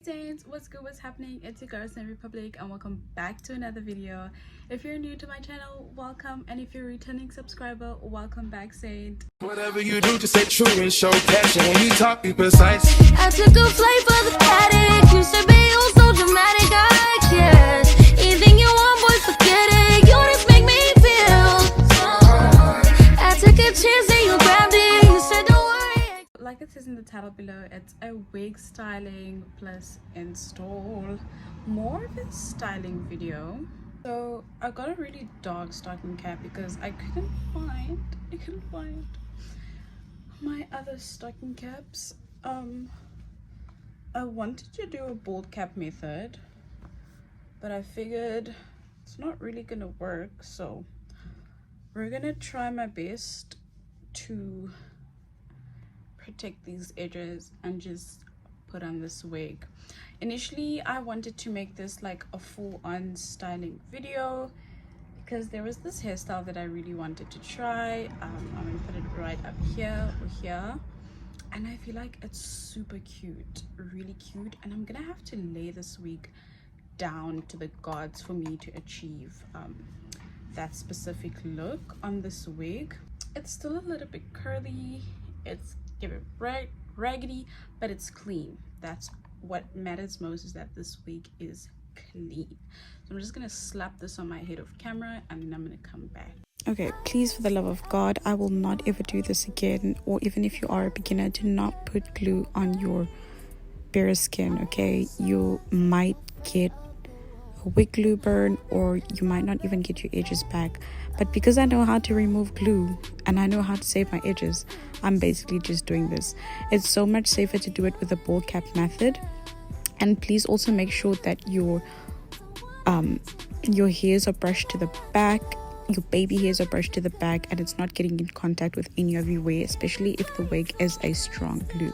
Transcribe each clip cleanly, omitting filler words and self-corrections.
Saints, what's good, what's happening? It's your girl Saint Republic and welcome back to another video. If you're new to my channel, welcome, and if you're a returning subscriber, welcome back, Saint. Whatever you do, just stay true and show passion. When you talk, be precise. I took a flight for the paddock. Used to be oh so dramatic, I guess. Anything you want, boy, forget it. You just make me feel I took a chance and you grabbed it. You said don't worry. Like it says in the title below, it's a wig styling plus install, more of a styling video. So I got a really dark stocking cap because I couldn't find my other stocking caps. I wanted to do a bald cap method, but I figured it's not really gonna work, so we're gonna try my best to protect these edges and just put on this wig. Initially I wanted to make this like a full-on styling video because there was this hairstyle that I really wanted to try. I'm gonna put it right up here or here, and I feel like it's super cute, really cute, and I'm gonna have to lay this wig down to the gods for me to achieve that specific look on this wig. It's still a little bit curly, it's give it raggedy, but it's clean. That's what matters most, is that this wig is clean. So I'm just gonna slap this on my head off camera and then I'm gonna come back. Okay, please, for the love of God, I will not ever do this again. Or even if you are a beginner, do not put glue on your bare skin, okay? You might get a wig glue burn, or you might not even get your edges back. But because I know how to remove glue and I know how to save my edges, I'm basically just doing this. It's so much safer to do it with a bald cap method. And please also make sure that your hairs are brushed to the back, your baby hairs are brushed to the back, and it's not getting in contact with any of your wear, especially if the wig is a strong glue.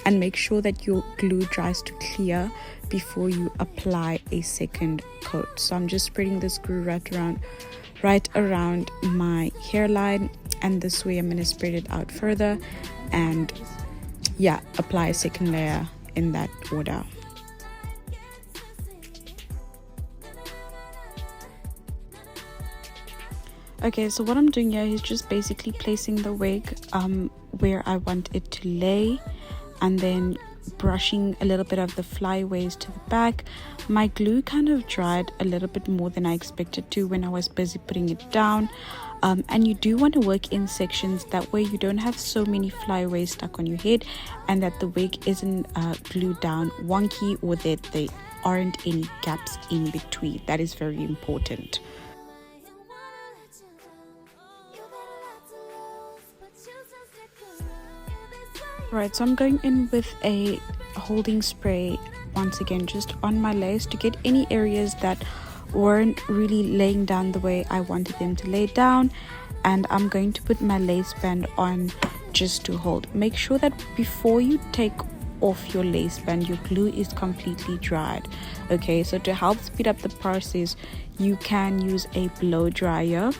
And make sure that your glue dries to clear before you apply a second coat. So I'm just spreading this glue right around my hairline, and this way I'm going to spread it out further and yeah, apply a second layer in that order. Okay, so what I'm doing here is just basically placing the wig where I want it to lay, and then brushing a little bit of the flyaways to the back. My glue kind of dried a little bit more than I expected to when I was busy putting it down, and you do want to work in sections, that way you don't have so many flyaways stuck on your head and that the wig isn't glued down wonky, or that there aren't any gaps in between. That is very important. Right, so I'm going in with a holding spray once again just on my lace to get any areas that weren't really laying down the way I wanted them to lay down, and I'm going to put my lace band on just to hold. Make sure that before you take off your lace band, your glue is completely dried. Okay, so to help speed up the process, you can use a blow dryer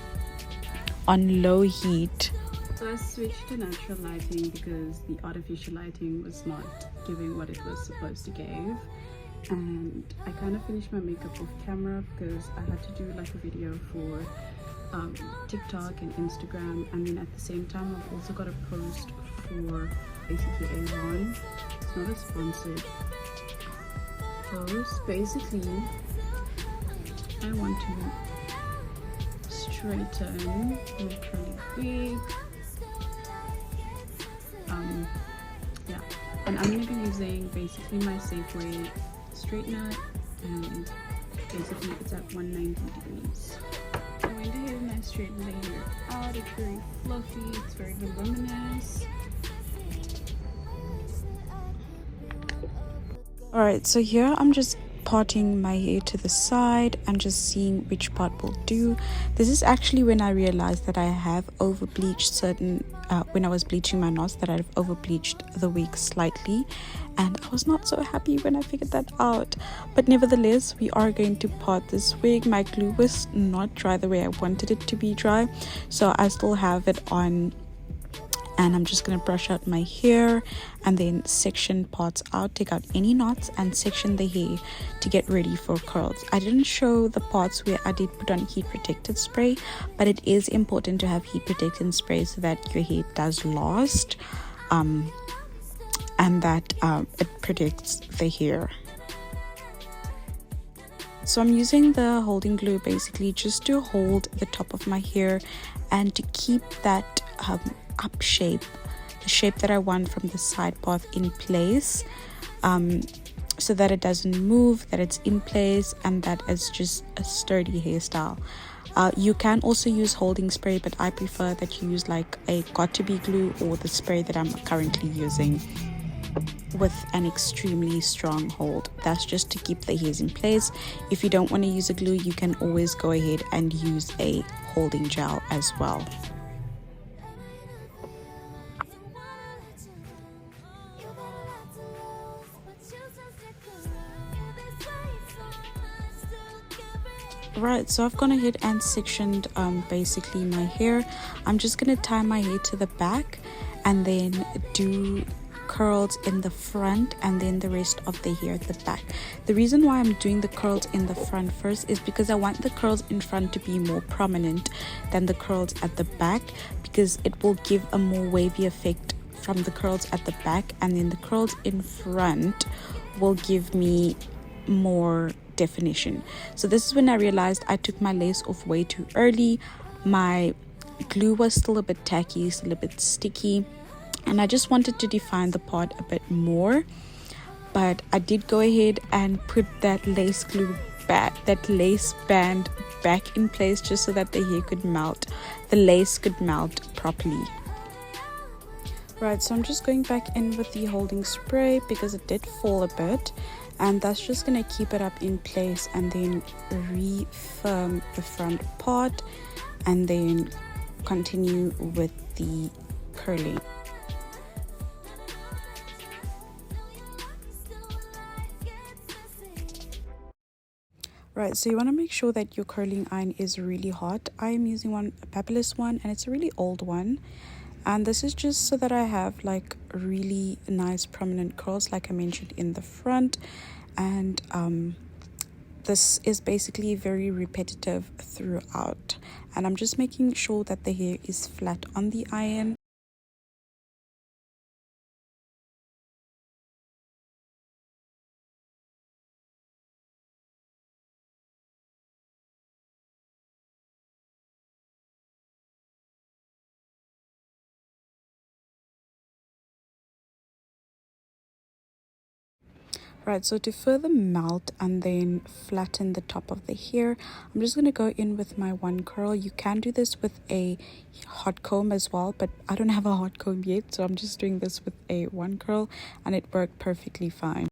on low heat. So I switched to natural lighting because the artificial lighting was not giving what it was supposed to give, and I kind of finished my makeup off camera because I had to do like a video for TikTok and Instagram, and then at the same time I've also got a post for basically Avon. It's not a sponsored post. Basically I want to straighten my curly wig. Yeah, and I'm going to be using basically my Safeway straightener, and basically it's at 190 degrees. I went ahead and I straightened the hair out. It's very fluffy, it's very voluminous. Alright, so here I'm just parting my hair to the side and just seeing which part will do. This is actually when I realized that I have over bleached certain when I was bleaching my knots, that I've over bleached the wig slightly, and I was not so happy when I figured that out. But nevertheless, we are going to part this wig. My glue was not dry the way I wanted it to be dry, so I still have it on and I'm just going to brush out my hair and then section parts out, take out any knots and section the hair to get ready for curls. I didn't show the parts where I did put on heat protected spray, but it is important to have heat protected spray so that your hair does last and that it protects the hair. So I'm using the holding glue basically just to hold the top of my hair and to keep that up shape, the shape that I want from the side path, in place, so that it doesn't move, that it's in place, and that it's just a sturdy hairstyle. You can also use holding spray, but I prefer that you use like a got-to-be glue or the spray that I'm currently using with an extremely strong hold. That's just to keep the hairs in place. If you don't want to use a glue, you can always go ahead and use a holding gel as well. Right, so I've gone ahead and sectioned basically my hair. I'm just gonna tie my hair to the back and then do curls in the front and then the rest of the hair at the back. The reason why I'm doing the curls in the front first is because I want the curls in front to be more prominent than the curls at the back, because it will give a more wavy effect from the curls at the back, and then the curls in front will give me more definition. So this is when I realized I took my lace off way too early. My glue was still a bit tacky, still a bit sticky, and I just wanted to define the part a bit more. But I did go ahead and put that lace glue back, that lace band back in place, just so that the hair could melt, the lace could melt properly. Right, so I'm just going back in with the holding spray because it did fall a bit, and that's just going to keep it up in place and then refirm the front part and then continue with the curling. Right, so you want to make sure that your curling iron is really hot. I am using a paperless one, and it's a really old one, and this is just so that I have like really nice prominent curls like I mentioned in the front. And this is basically very repetitive throughout, and I'm just making sure that the hair is flat on the iron. Right, so to further melt and then flatten the top of the hair, I'm just going to go in with my one curl. You can do this with a hot comb as well, but I don't have a hot comb yet, so I'm just doing this with a one curl, and it worked perfectly fine.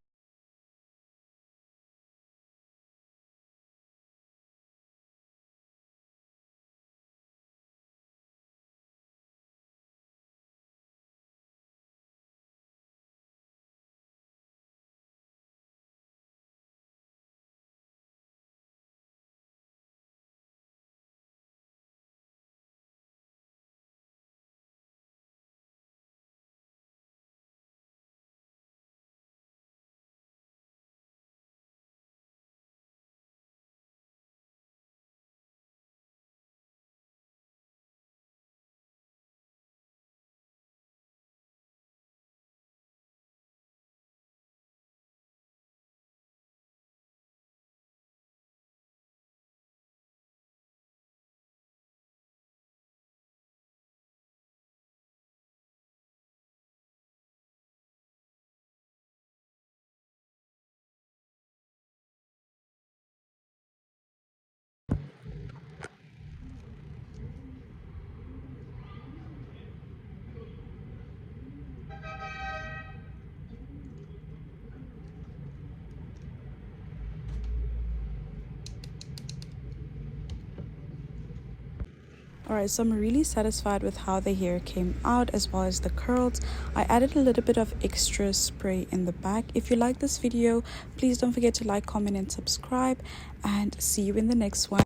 Alright, so I'm really satisfied with how the hair came out as well as the curls. I added a little bit of extra spray in the back. If you like this video, please don't forget to like, comment and subscribe, and see you in the next one.